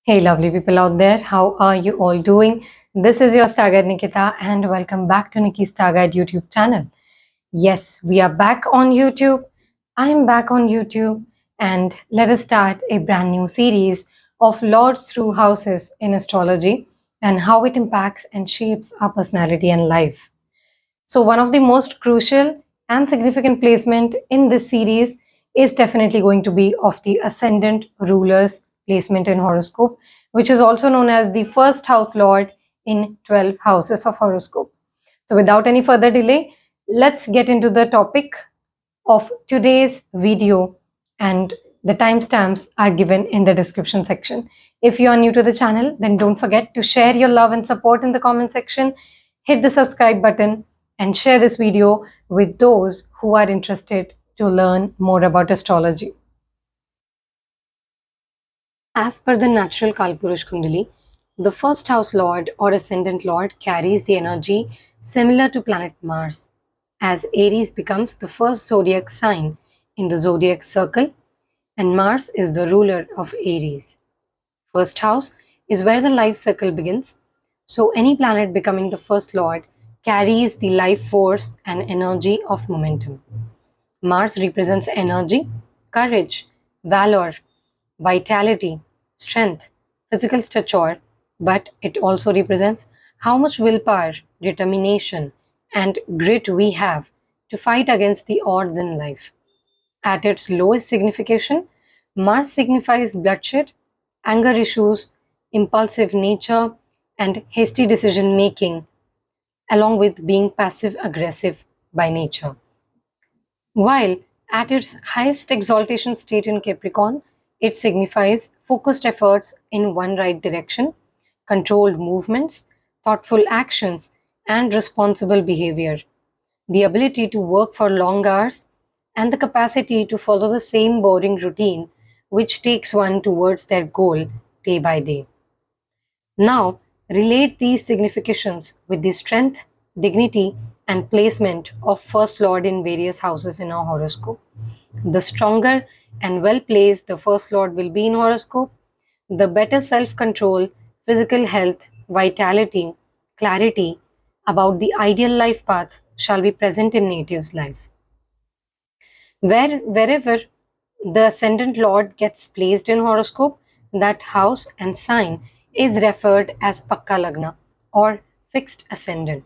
Hey, lovely people out there, how are you all doing? This is your Star Guide Nikita, and welcome back to Nikki's Star Guide YouTube channel. Yes, we are back on YouTube. I'm back on YouTube, and let us start a brand new series of Lords through houses in astrology and how it impacts and shapes our personality and life. So, one of the most crucial and significant placement in this series is definitely going to be of the Ascendant ruler's placement in horoscope, which is also known as the first house lord in 12 houses of horoscope. So, without any further delay, let's get into the topic of today's video, and the timestamps are given in the description section. If you are new to the channel, then don't forget to share your love and support in the comment section, hit the subscribe button, and share this video with those who are interested to learn more about astrology. As per the natural Kalpurush Kundali, the first house lord or ascendant lord carries the energy similar to planet Mars, as Aries becomes the first zodiac sign in the zodiac circle, and Mars is the ruler of Aries. First house is where the life cycle begins, so any planet becoming the first lord carries the life force and energy of momentum. Mars represents energy, courage, valor, vitality, strength, physical stature, but it also represents how much willpower, determination, and grit we have to fight against the odds in life. At its lowest signification, Mars signifies bloodshed, anger issues, impulsive nature, and hasty decision making, along with being passive aggressive by nature. While at its highest exaltation state in Capricorn, it signifies focused efforts in one right direction, controlled movements, thoughtful actions, and responsible behavior. The ability to work for long hours and the capacity to follow the same boring routine which takes one towards their goal day by day. Now, relate these significations with the strength, dignity, and placement of First Lord in various houses in our horoscope. The stronger and well placed the First Lord will be in horoscope, the better self control, physical health, vitality, clarity about the ideal life path shall be present in native's life. Wherever the ascendant lord gets placed in horoscope, that house and sign is referred as Pakka Lagna or fixed ascendant,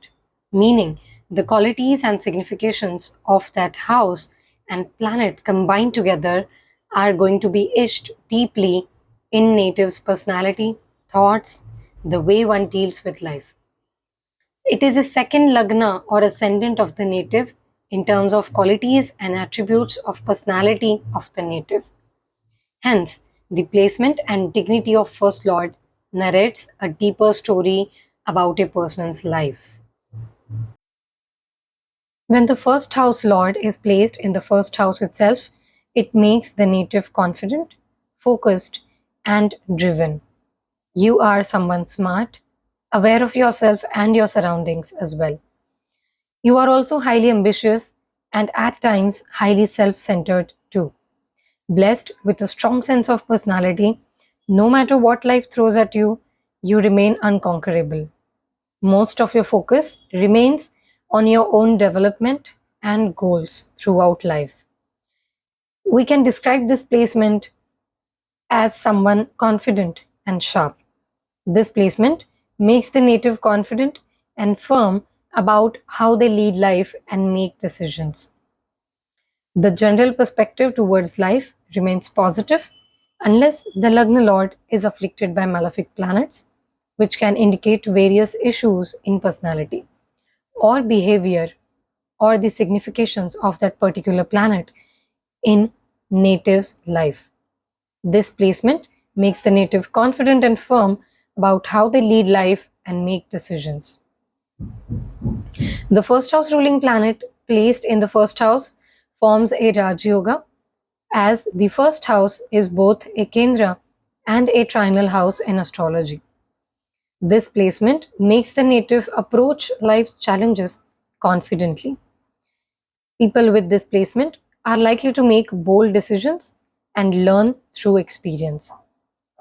meaning the qualities and significations of that house and planet combined together are going to be etched deeply in native's personality, thoughts, the way one deals with life. It is a second lagna or ascendant of the native in terms of qualities and attributes of personality of the native. Hence, the placement and dignity of First Lord narrates a deeper story about a person's life. When the first house lord is placed in the first house itself, it makes the native confident, focused, and driven. You are someone smart, aware of yourself and your surroundings as well. You are also highly ambitious and at times highly self centered too. Blessed with a strong sense of personality, no matter what life throws at you, you remain unconquerable. Most of your focus remains on your own development and goals throughout life. We can describe this placement as someone confident and sharp. This placement makes the native confident and firm about how they lead life and make decisions. The general perspective towards life remains positive unless the Lagna Lord is afflicted by malefic planets, which can indicate various issues in personality or behavior or the significations of that particular planet in native's life. This placement makes the native confident and firm about how they lead life and make decisions. The first house ruling planet placed in the first house forms a Raj Yoga, as the first house is both a Kendra and a trinal house in astrology. This placement makes the native approach life's challenges confidently. People with this placement are likely to make bold decisions and learn through experience.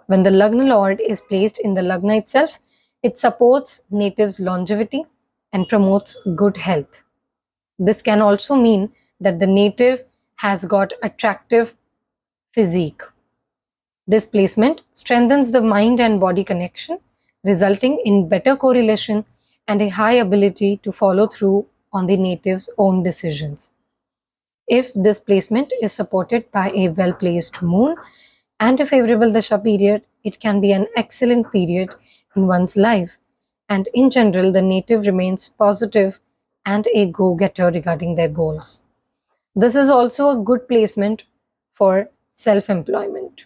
When the Lagna Lord is placed in the Lagna itself, it supports natives' longevity and promotes good health. This can also mean that the native has got attractive physique. This placement strengthens the mind and body connection, resulting in better correlation and a high ability to follow through on the native's own decisions. If this placement is supported by a well placed moon and a favorable dasha period, it can be an excellent period in one's life. And in general, the native remains positive and a go getter regarding their goals. This is also a good placement for self employment.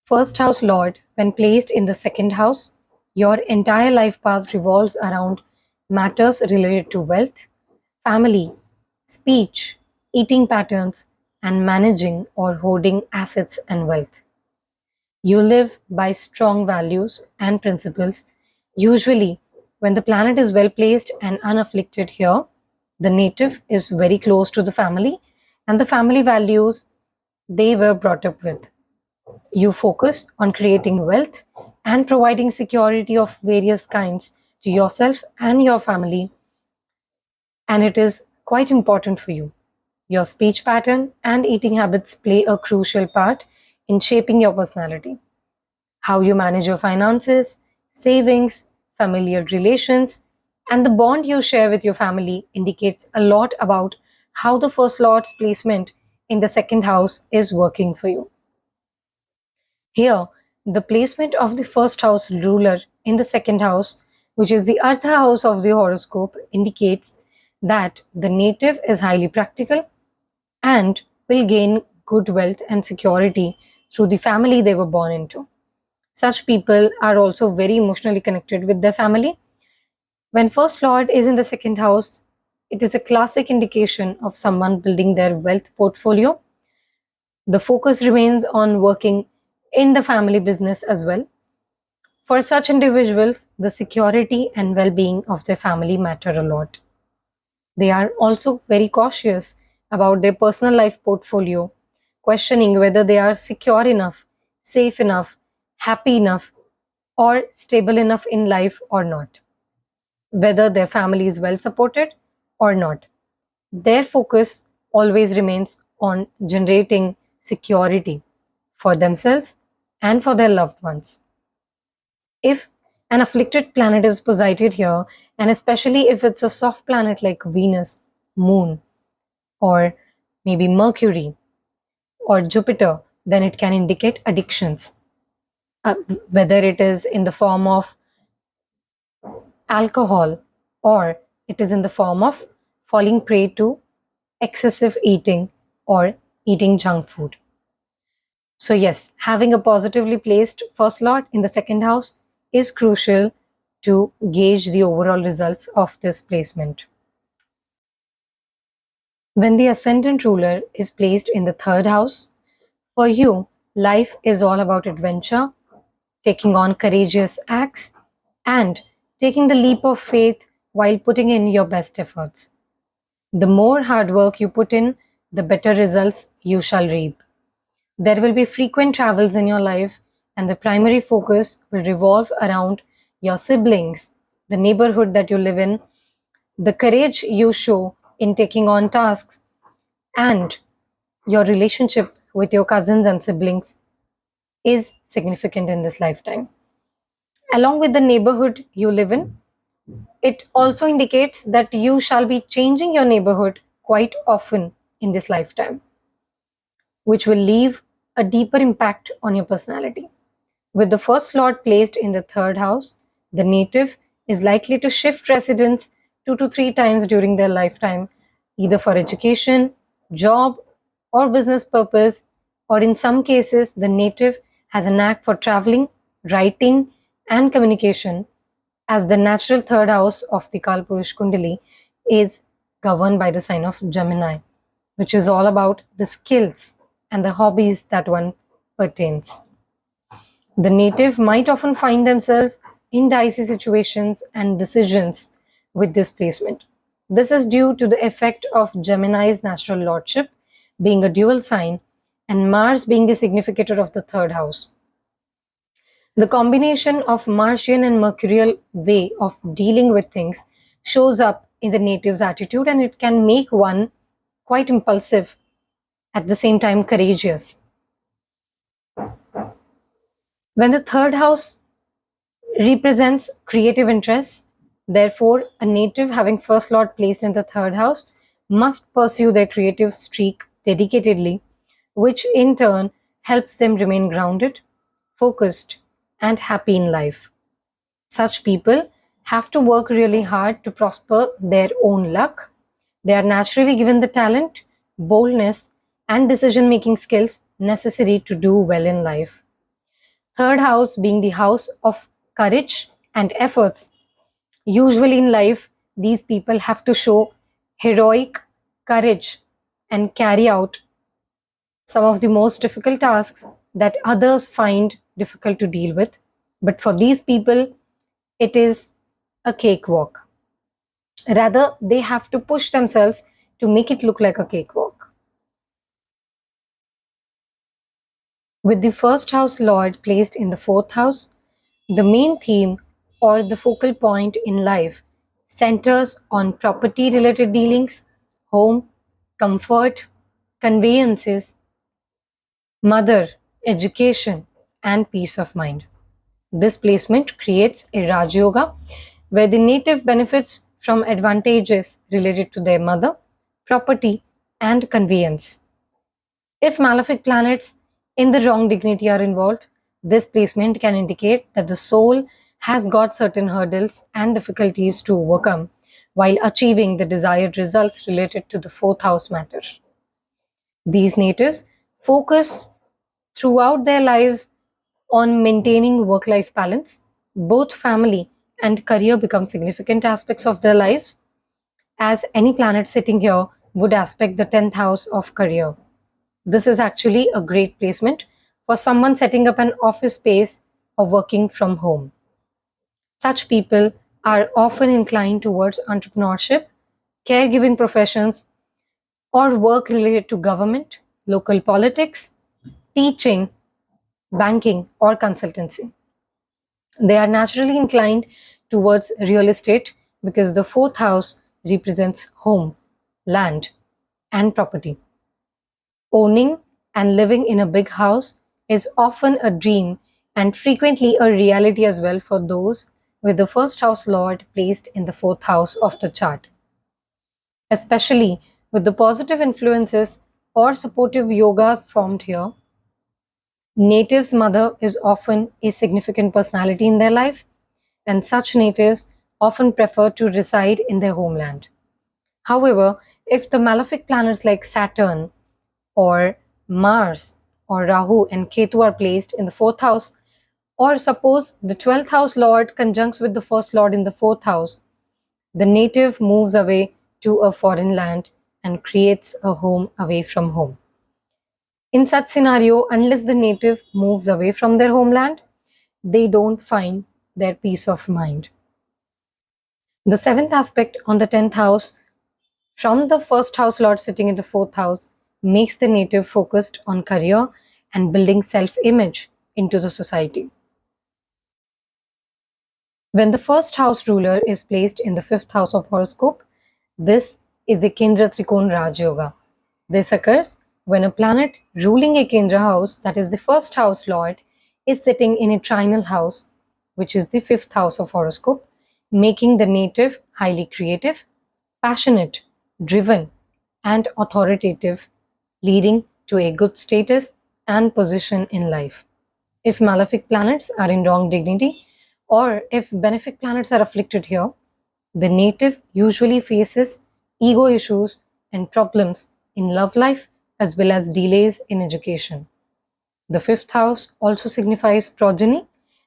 First house lord, when placed in the second house, your entire life path revolves around matters related to wealth, family, speech, eating patterns, and managing or hoarding assets and wealth. You live by strong values and principles. Usually, when the planet is well placed and unafflicted here, the native is very close to the family and the family values they were brought up with. You focus on creating wealth and providing security of various kinds to yourself and your family, and it is quite important for you. Your speech pattern and eating habits play a crucial part in shaping your personality. How you manage your finances, savings, familial relations, and the bond you share with your family indicates a lot about how the first lord's placement in the second house is working for you. Here, the placement of the first house ruler in the second house, which is the Artha house of the horoscope, indicates that the native is highly practical and will gain good wealth and security through the family they were born into. Such people are also very emotionally connected with their family. When first lord is in the second house, it is a classic indication of someone building their wealth portfolio. The focus remains on working in the family business as well. For such individuals, the security and well being of their family matter a lot. They are also very cautious about their personal life portfolio, questioning whether they are secure enough, safe enough, happy enough, or stable enough in life or not, whether their family is well supported or not. Their focus always remains on generating security for themselves and for their loved ones. If an afflicted planet is posited here, and especially if it's a soft planet like Venus, Moon, or maybe Mercury or Jupiter, then it can indicate addictions, uh, whether it is in the form of alcohol or it is in the form of falling prey to excessive eating or eating junk food. So, yes, having a positively placed first lord in the second house is crucial to gauge the overall results of this placement. When the ascendant ruler is placed in the third house, for you, life is all about adventure, taking on courageous acts, and taking the leap of faith while putting in your best efforts. The more hard work you put in, the better results you shall reap. There will be frequent travels in your life, and the primary focus will revolve around your siblings, the neighborhood that you live in, the courage you show in taking on tasks, and your relationship with your cousins and siblings is significant in this lifetime. Along with the neighborhood you live in, it also indicates that you shall be changing your neighborhood quite often in this lifetime, which will leave a deeper impact on your personality. With the first lord placed in the third house, the native is likely to shift residence 2 to 3 times during their lifetime, either for education, job, or business purpose, or in some cases, the native has a knack for traveling, writing, and communication, as the natural third house of the Kalpurush Kundali is governed by the sign of Gemini, which is all about the skills and the hobbies that one pertains. The native might often find themselves in dicey situations and decisions with this placement. This is due to the effect of Gemini's natural lordship being a dual sign and Mars being the significator of the third house. The combination of Martian and Mercurial way of dealing with things shows up in the native's attitude, and it can make one quite impulsive, at the same time courageous. When the third house represents creative interests, therefore, a native having first lord placed in the third house must pursue their creative streak dedicatedly, which in turn helps them remain grounded, focused, and happy in life. Such people have to work really hard to prosper their own luck. They are naturally given the talent, boldness, and decision making skills necessary to do well in life. Third house being the house of courage and efforts. Usually in life, these people have to show heroic courage and carry out some of the most difficult tasks that others find difficult to deal with. But for these people, it is a cakewalk. Rather, they have to push themselves to make it look like a cakewalk. With the first house lord placed in the fourth house, the main theme or the focal point in life centers on property related dealings, home, comfort, conveyances, mother, education, and peace of mind. This placement creates a Raj Yoga where the native benefits from advantages related to their mother, property, and conveyance. If malefic planets in the wrong dignity are involved, this placement can indicate that the soul has got certain hurdles and difficulties to overcome while achieving the desired results related to the fourth house matter. These natives focus throughout their lives on maintaining work life balance. Both family and career become significant aspects of their lives, as any planet sitting here would aspect the 10th house of career. This is actually a great placement for someone setting up an office space or working from home. Such people are often inclined towards entrepreneurship, caregiving professions, or work related to government, local politics, teaching, banking, or consultancy. They are naturally inclined towards real estate because the fourth house represents home, land, and property. Owning and living in a big house is often a dream and frequently a reality as well for those with the first house lord placed in the fourth house of the chart. Especially with the positive influences or supportive yogas formed here, natives' mother is often a significant personality in their life, and such natives often prefer to reside in their homeland. However, if the malefic planets like Saturn or Mars or Rahu and Ketu are placed in the fourth house, or suppose the 12th house lord conjuncts with the first lord in the fourth house, the native moves away to a foreign land and creates a home away from home. In such scenario, unless the native moves away from their homeland, they don't find their peace of mind. The seventh aspect on the 10th house from the first house lord sitting in the fourth house makes the native focused on career and building self-image into the society. When the first house ruler is placed in the fifth house of horoscope, this is a Kendra Trikon Raj Yoga. This occurs when a planet ruling a Kendra house, that is the first house lord, is sitting in a trinal house, which is the fifth house of horoscope, making the native highly creative, passionate, driven, and authoritative, leading to a good status and position in life. If malefic planets are in wrong dignity, or if benefic planets are afflicted here, the native usually faces ego issues and problems in love life as well as delays in education. The fifth house also signifies progeny.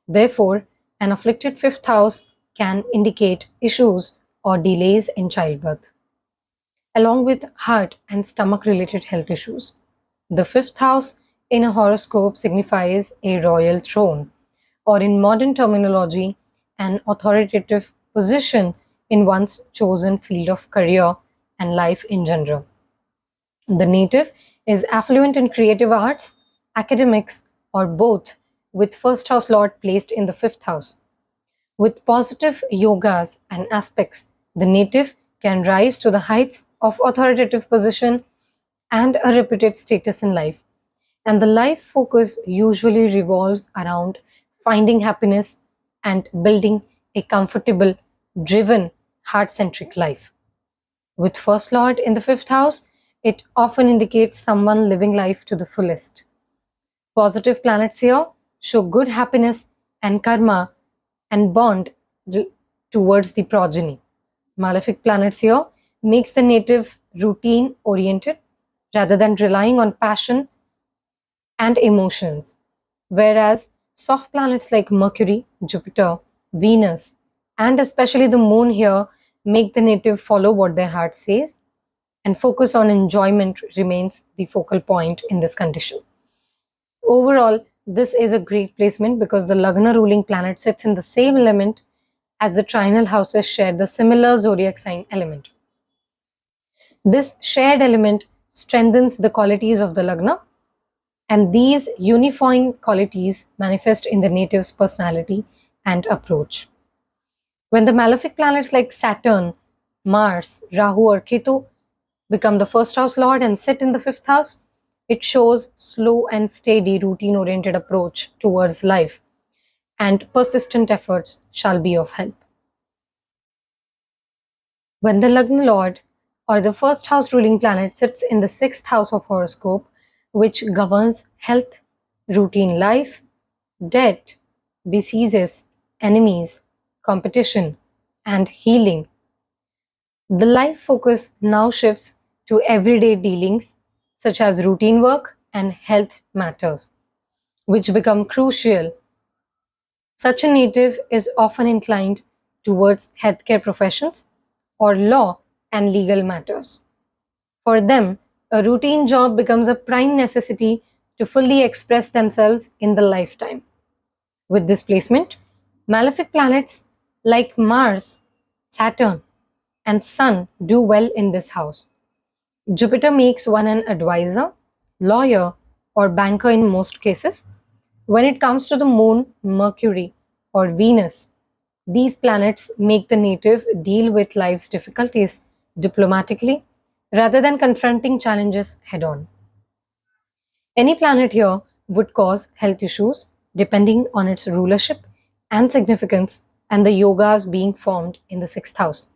Therefore, an afflicted fifth house can indicate issues or delays in childbirth, along with heart and stomach related health issues. The fifth house in a horoscope signifies a royal throne, or in modern terminology, an authoritative position in one's chosen field of career and life in general. The native is affluent in creative arts, academics, or both, with first house lord placed in the fifth house. With positive yogas and aspects, the native can rise to the heights of authoritative position and a reputed status in life. And the life focus usually revolves around finding happiness and building a comfortable, driven, heart centric life. With First Lord in the fifth house, it often indicates someone living life to the fullest. Positive planets here show good happiness and karma and bond towards the progeny. Malefic planets here makes the native routine oriented rather than relying on passion and emotions, whereas soft planets like Mercury, Jupiter, Venus, and especially the moon here make the native follow what their heart says and focus on enjoyment remains the focal point in this condition. Overall, this is a great placement because the Lagna ruling planet sits in the same element as the trinal houses share the similar zodiac sign element. This shared element strengthens the qualities of the Lagna, and these unifying qualities manifest in the native's personality and approach. When the malefic planets like Saturn, Mars, Rahu, or Ketu become the first house lord and sit in the fifth house, it shows slow and steady routine oriented approach towards life, and persistent efforts shall be of help. When the Lagna lord or the first house ruling planet sits in the sixth house of horoscope, which governs health, routine life, debt, diseases, enemies, competition, and healing, the life focus now shifts to everyday dealings such as routine work and health matters, which become crucial. Such a native is often inclined towards healthcare professions or law and legal matters. For them, a routine job becomes a prime necessity to fully express themselves in the lifetime. With this placement, malefic planets like Mars, Saturn, and Sun do well in this house. Jupiter makes one an advisor, lawyer, or banker in most cases. When it comes to the Moon, Mercury, or Venus, these planets make the native deal with life's difficulties diplomatically rather than confronting challenges head on. Any planet here would cause health issues depending on its rulership and significance and the yogas being formed in the sixth house.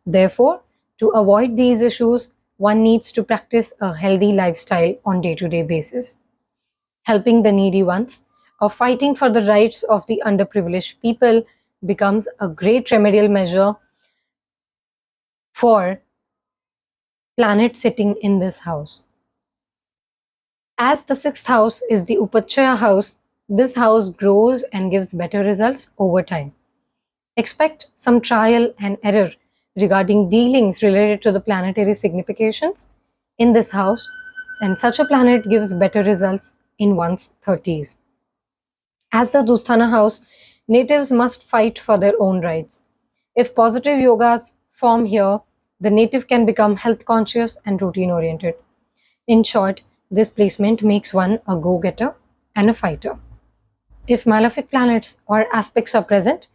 Therefore, to avoid these issues, one needs to practice a healthy lifestyle on day-to-day basis. Helping the needy ones or fighting for the rights of the underprivileged people becomes a great remedial measure for planet sitting in this house. As the sixth house is the Upachaya house, this house grows and gives better results over time. Expect some trial and error regarding dealings related to the planetary significations in this house, and such a planet gives better results in one's 30s. As the Dusthana house, natives must fight for their own rights. If positive yogas form here, the native can become health conscious and routine oriented. In short, this placement makes one a go-getter and a fighter. If malefic planets or aspects are present,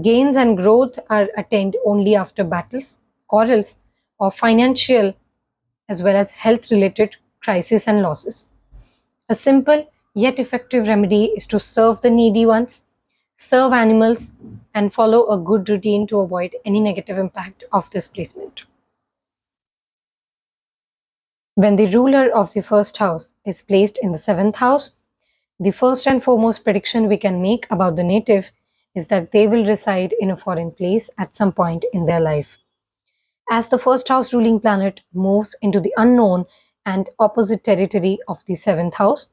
gains and growth are attained only after battles, quarrels, or financial as well as health related crises and losses. A simple yet effective remedy is to serve the needy ones, serve animals, and follow a good routine to avoid any negative impact of this placement. When the ruler of the first house is placed in the seventh house, the first and foremost prediction we can make about the native is that they will reside in a foreign place at some point in their life. As the first house ruling planet moves into the unknown and opposite territory of the seventh house,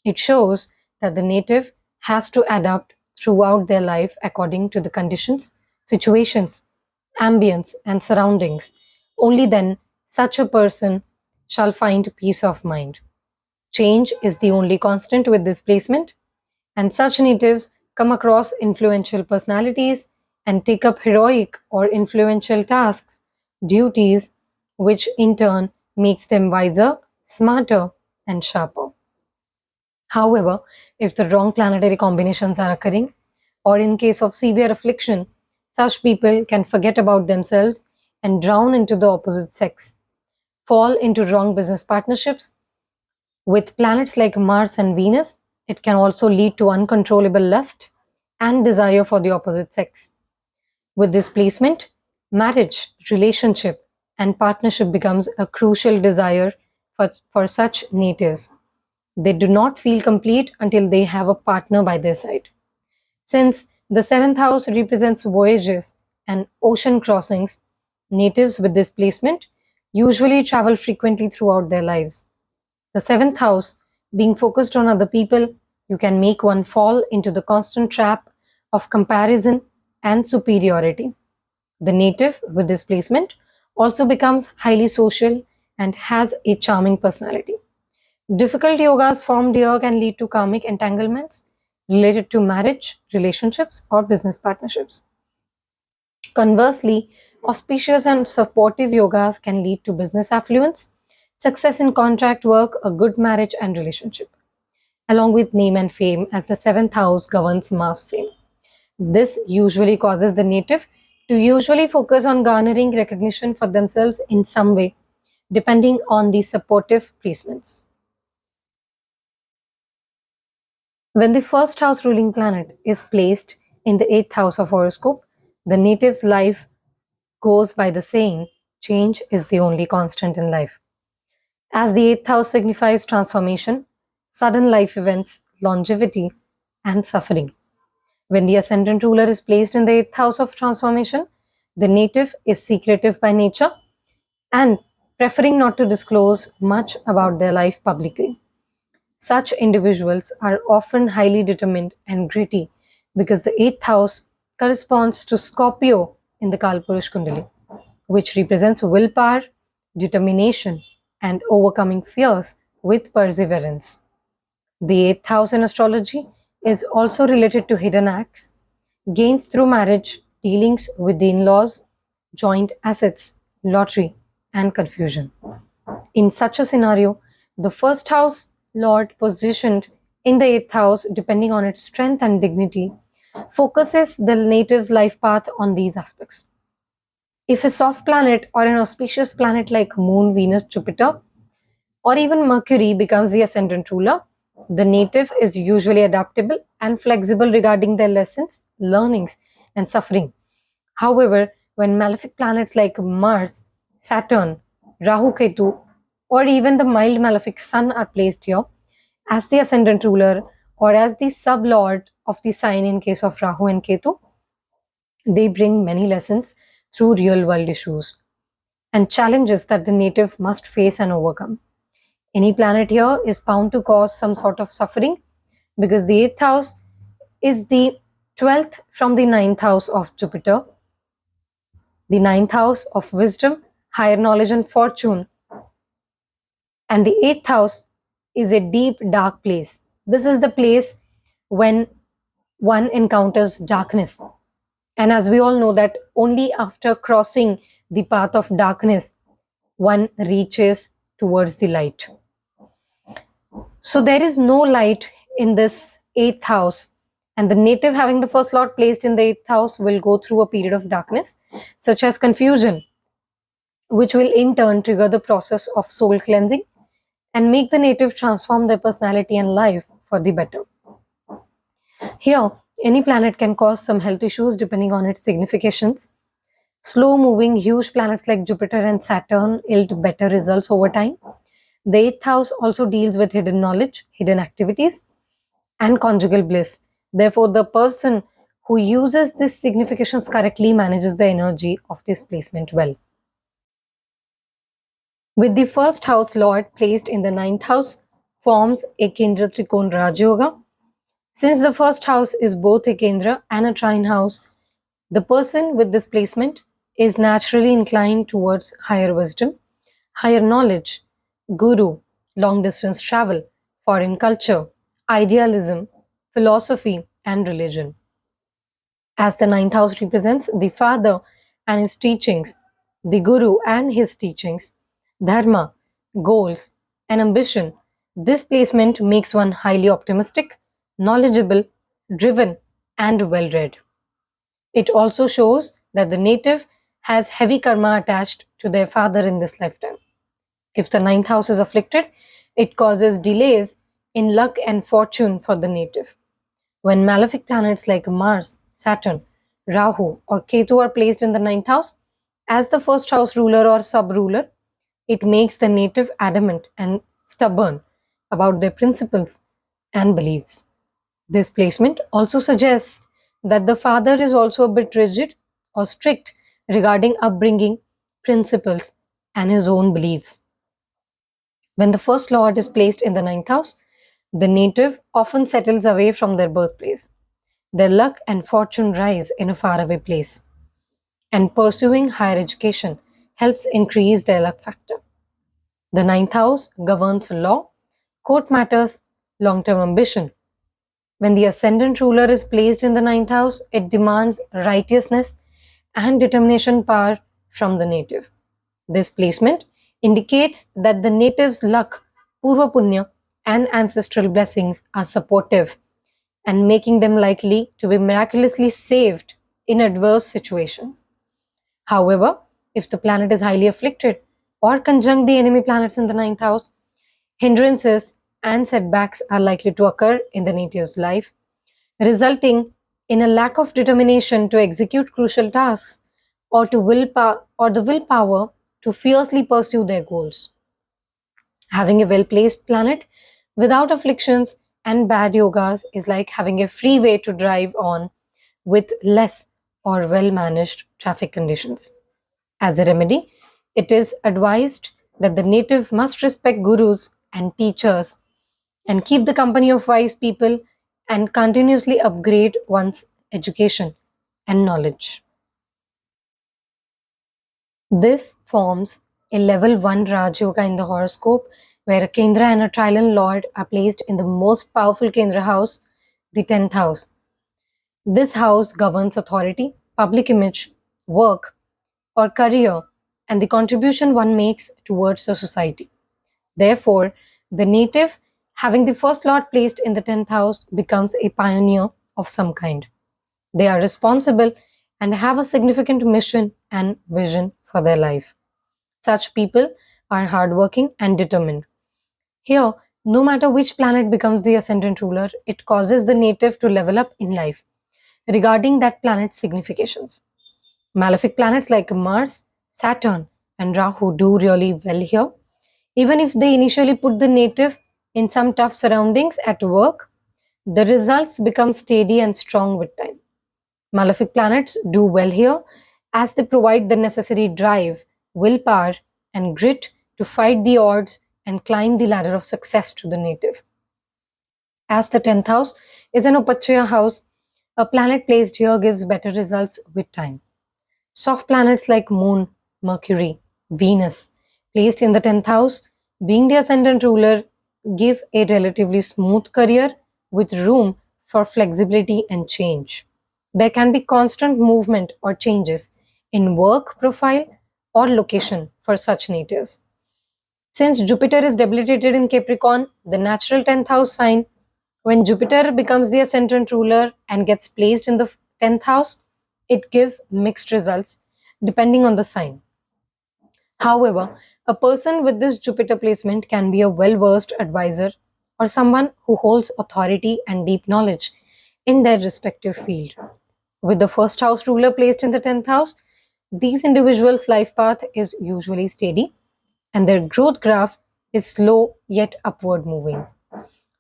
it shows that the native has to adapt throughout their life according to the conditions, situations, ambience, and surroundings. Only then such a person shall find peace of mind. Change is the only constant with this placement, and such natives come across influential personalities and take up heroic or influential tasks, duties, which in turn makes them wiser, smarter, and sharper. However, if the wrong planetary combinations are occurring, or in case of severe affliction, such people can forget about themselves and drown into the opposite sex, fall into wrong business partnerships. With planets like Mars and Venus, it can also lead to uncontrollable lust and desire for the opposite sex. With this placement, marriage, relationship, and partnership becomes a crucial desire for such natives. They do not feel complete until they have a partner by their side. Since the seventh house represents voyages and ocean crossings, natives with this placement usually travel frequently throughout their lives. The seventh house, being focused on other people, you can make one fall into the constant trap of comparison and superiority. The native with this placement also becomes highly social and has a charming personality. Difficult yogas formed here can lead to karmic entanglements related to marriage, relationships, or business partnerships. Conversely, auspicious and supportive yogas can lead to business affluence, success in contract work, a good marriage and relationship, along with name and fame, as the seventh house governs mass fame. This usually causes the native to usually focus on garnering recognition for themselves in some way, depending on the supportive placements. When the first house ruling planet is placed in the eighth house of horoscope, the native's life goes by the saying, change is the only constant in life. As the eighth house signifies transformation, sudden life events, longevity, and suffering. When the ascendant ruler is placed in the eighth house of transformation, the native is secretive by nature and preferring not to disclose much about their life publicly. Such individuals are often highly determined and gritty because the eighth house corresponds to Scorpio in the Kalpurush Kundali, which represents willpower, determination, and overcoming fears with perseverance. The eighth house in astrology is also related to hidden acts, gains through marriage, dealings with the in laws, joint assets, lottery, and confusion. In such a scenario, the first house lord positioned in the eighth house, depending on its strength and dignity, focuses the native's life path on these aspects. If a soft planet or an auspicious planet like Moon, Venus, Jupiter, or even Mercury becomes the ascendant ruler, the native is usually adaptable and flexible regarding their lessons, learnings, and suffering. However, when malefic planets like Mars, Saturn, Rahu Ketu, or even the mild malefic Sun are placed here as the ascendant ruler or as the sublord of the sign in case of Rahu and Ketu, they bring many lessons through real world issues and challenges that the native must face and overcome. Any planet here is bound to cause some sort of suffering because the eighth house is the 12th from the ninth house of Jupiter, the ninth house of wisdom, higher knowledge, and fortune. And the eighth house is a deep, dark place. This is the place when one encounters darkness. And as we all know, that only after crossing the path of darkness, one reaches towards the light. So there is no light in this eighth house, and the native having the first lord placed in the eighth house will go through a period of darkness, such as confusion, which will in turn trigger the process of soul cleansing and make the native transform their personality and life for the better. Here, any planet can cause some health issues depending on its significations. Slow moving, huge planets like Jupiter and Saturn yield better results over time. The eighth house also deals with hidden knowledge, hidden activities, and conjugal bliss. Therefore, the person who uses these significations correctly manages the energy of this placement well. With the first house lord placed in the ninth house, forms a Kendra Trikon Raj Yoga. Since the first house is both a Kendra and a trine house, the person with this placement is naturally inclined towards higher wisdom, higher knowledge, guru, long distance travel, foreign culture, idealism, philosophy, and religion. As the ninth house represents the father and his teachings, the guru and his teachings, dharma, goals, and ambition, This placement makes one highly optimistic, knowledgeable, driven, and well read. It also shows that the native has heavy karma attached to their father in this lifetime. If the ninth house is afflicted, it causes delays in luck and fortune for the native. When malefic planets like Mars, Saturn, Rahu, or Ketu are placed in the ninth house as the first house ruler or sub ruler, it makes the native adamant and stubborn about their principles and beliefs. This placement also suggests that the father is also a bit rigid or strict regarding upbringing, principles, and his own beliefs. When the first lord is placed in the ninth house, the native often settles away from their birthplace. Their luck and fortune rise in a faraway place, and pursuing higher education helps increase their luck factor. The ninth house governs law, court matters, long term ambition. When the ascendant ruler is placed in the ninth house, it demands righteousness and determination power from the native. This placement indicates that the native's luck, Purva Punya, and ancestral blessings are supportive and making them likely to be miraculously saved in adverse situations. However, if the planet is highly afflicted or conjunct the enemy planets in the ninth house, hindrances and setbacks are likely to occur in the native's life, resulting in a lack of determination to execute crucial tasks or the willpower to fiercely pursue their goals. Having a well placed planet without afflictions and bad yogas is like having a freeway to drive on with less or well managed traffic conditions. As a remedy, it is advised that the native must respect gurus and teachers and keep the company of wise people and continuously upgrade one's education and knowledge. This forms a level 1 Raj Yoga in the horoscope, where a Kendra and a Trilon Lord are placed in the most powerful Kendra house, the 10th house. This house governs authority, public image, work, or career, and the contribution one makes towards the society. Therefore, the native, having the first Lord placed in the 10th house, becomes a pioneer of some kind. They are responsible and have a significant mission and vision for their life. Such people are hardworking and determined. Here, no matter which planet becomes the ascendant ruler, it causes the native to level up in life regarding that planet's significations. Malefic planets like Mars, Saturn, and Rahu do really well here. Even if they initially put the native in some tough surroundings at work, the results become steady and strong with time. Malefic planets do well here as they provide the necessary drive, willpower, and grit to fight the odds and climb the ladder of success to the native. As the 10th house is an Upachaya house, a planet placed here gives better results with time. Soft planets like Moon, Mercury, Venus, placed in the 10th house, being the ascendant ruler, give a relatively smooth career with room for flexibility and change. There can be constant movement or changes in work profile or location for such natives. Since Jupiter is debilitated in Capricorn, the natural 10th house sign, when Jupiter becomes the ascendant ruler and gets placed in the 10th house, it gives mixed results depending on the sign. However, a person with this Jupiter placement can be a well versed advisor or someone who holds authority and deep knowledge in their respective field. With the first house ruler placed in the 10th house, these individuals' life path is usually steady and their growth graph is slow yet upward moving.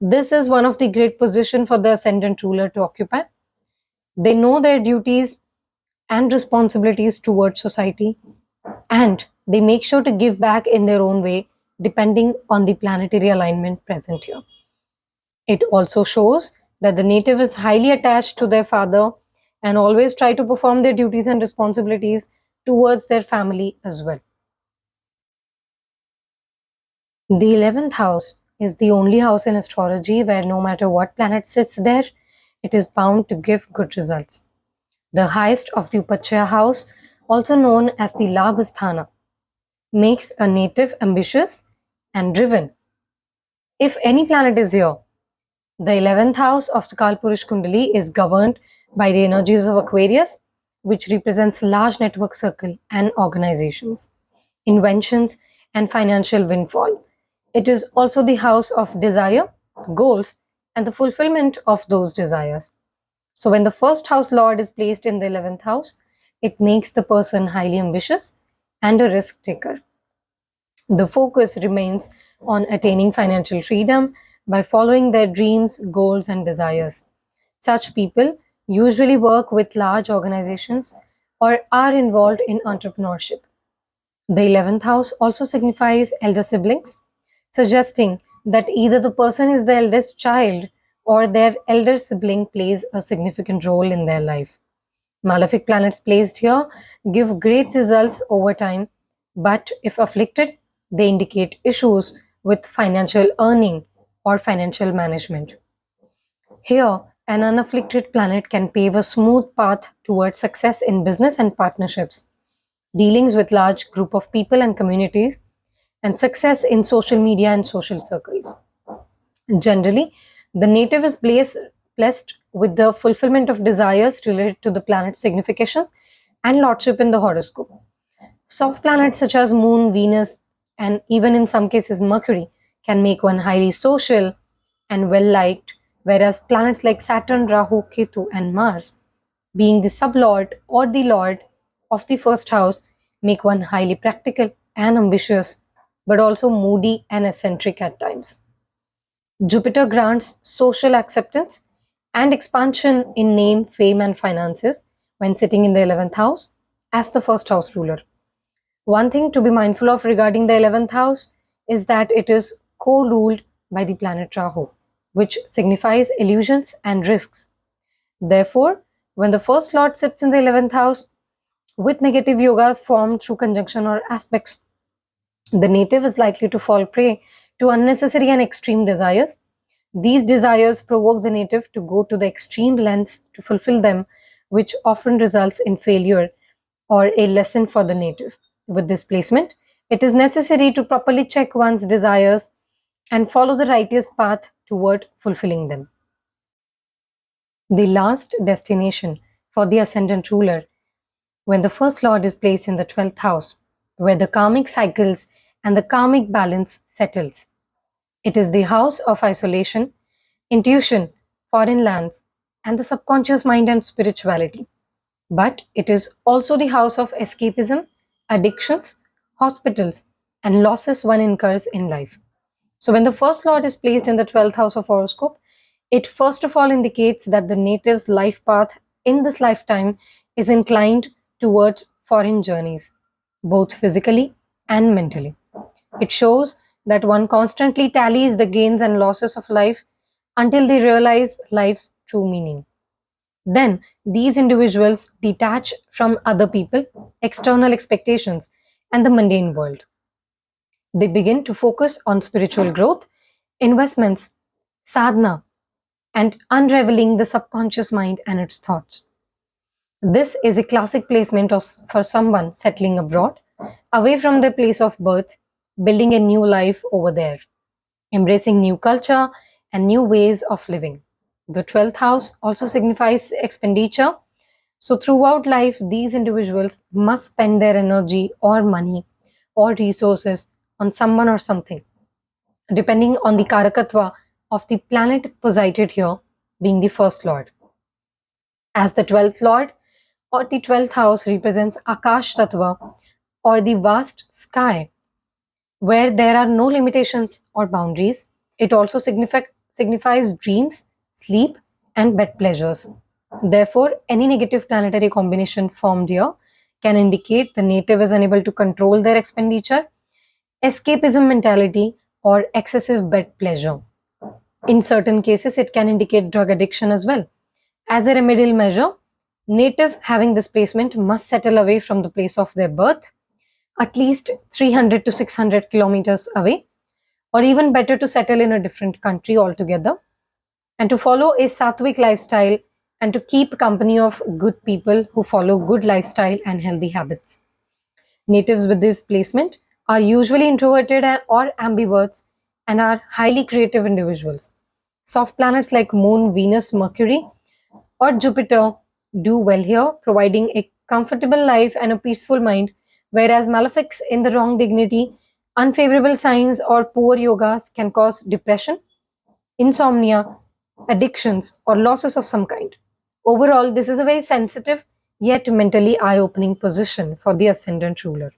This is one of the great positions for the ascendant ruler to occupy. They know their duties and responsibilities towards society, and they make sure to give back in their own way depending on the planetary alignment present here. It also shows that the native is highly attached to their father and always try to perform their duties and responsibilities towards their family as well. The 11th house is the only house in astrology where no matter what planet sits there, it is bound to give good results. The highest of the Upachaya house, also known as the Labhasthana, makes a native ambitious and driven. If any planet is here, the 11th house of the Kalpurush Kundali is governed by the energies of Aquarius, which represents large network circle and organizations, inventions, and financial windfall. It is also the house of desire, goals, and the fulfillment of those desires. So, when the first house lord is placed in the 11th house, it makes the person highly ambitious and a risk taker. The focus remains on attaining financial freedom by following their dreams, goals, and desires. Such people usually work with large organizations or are involved in entrepreneurship. The 11th house also signifies elder siblings, suggesting that either the person is the eldest child or their elder sibling plays a significant role in their life. Malefic planets placed here give great results over time, but if afflicted, they indicate issues with financial earning or financial management. Here, an unafflicted planet can pave a smooth path towards success in business and partnerships, dealings with large group of people and communities, and success in social media and social circles. Generally, the native is blessed with the fulfillment of desires related to the planet's signification and lordship in the horoscope. Soft planets such as Moon, Venus, and even in some cases Mercury can make one highly social and well liked, whereas planets like Saturn, Rahu, Ketu, and Mars, being the sublord or the lord of the first house, make one highly practical and ambitious, but also moody and eccentric at times. Jupiter grants social acceptance and expansion in name, fame, and finances when sitting in the 11th house as the first house ruler. One thing to be mindful of regarding the 11th house is that it is co ruled by the planet Rahu, which signifies illusions and risks. Therefore, when the first lord sits in the 11th house with negative yogas formed through conjunction or aspects, the native is likely to fall prey to unnecessary and extreme desires. These desires provoke the native to go to the extreme lengths to fulfill them, which often results in failure or a lesson for the native. With this placement, it is necessary to properly check one's desires and follow the righteous path toward fulfilling them. The last destination for the ascendant ruler, when the first lord is placed in the 12th house, where the karmic cycles and the karmic balance settles. It is the house of isolation, intuition, foreign lands, and the subconscious mind and spirituality. But it is also the house of escapism, addictions, hospitals, and losses one incurs in life. So, when the first lord is placed in the 12th house of horoscope, it first of all indicates that the native's life path in this lifetime is inclined towards foreign journeys, both physically and mentally. It shows that one constantly tallies the gains and losses of life until they realize life's true meaning. Then these individuals detach from other people, external expectations, and the mundane world. They begin to focus on spiritual growth, investments, sadhana, and unraveling the subconscious mind and its thoughts. This is a classic placement for someone settling abroad, away from their place of birth, building a new life over there, embracing new culture and new ways of living. The 12th house also signifies expenditure. So, throughout life, these individuals must spend their energy or money or resources on someone or something, depending on the Karakatva of the planet posited here, being the first lord. As the 12th lord or the 12th house represents Akash Tattva or the vast sky where there are no limitations or boundaries. It also signifies dreams, sleep, and bed pleasures. Therefore, any negative planetary combination formed here can indicate the native is unable to control their expenditure, escapism mentality, or excessive bed pleasure. In certain cases, it can indicate drug addiction as well. As a remedial measure, native having this placement must settle away from the place of their birth, at least 300 to 600 kilometers away, or even better to settle in a different country altogether, and to follow a sattvic lifestyle and to keep company of good people who follow good lifestyle and healthy habits. Natives with this placement are usually introverted or ambiverts and are highly creative individuals. Soft planets like Moon, Venus, Mercury, or Jupiter do well here, providing a comfortable life and a peaceful mind, whereas malefics in the wrong dignity, unfavorable signs, or poor yogas can cause depression, insomnia, addictions, or losses of some kind. Overall, this is a very sensitive yet mentally eye opening position for the ascendant ruler.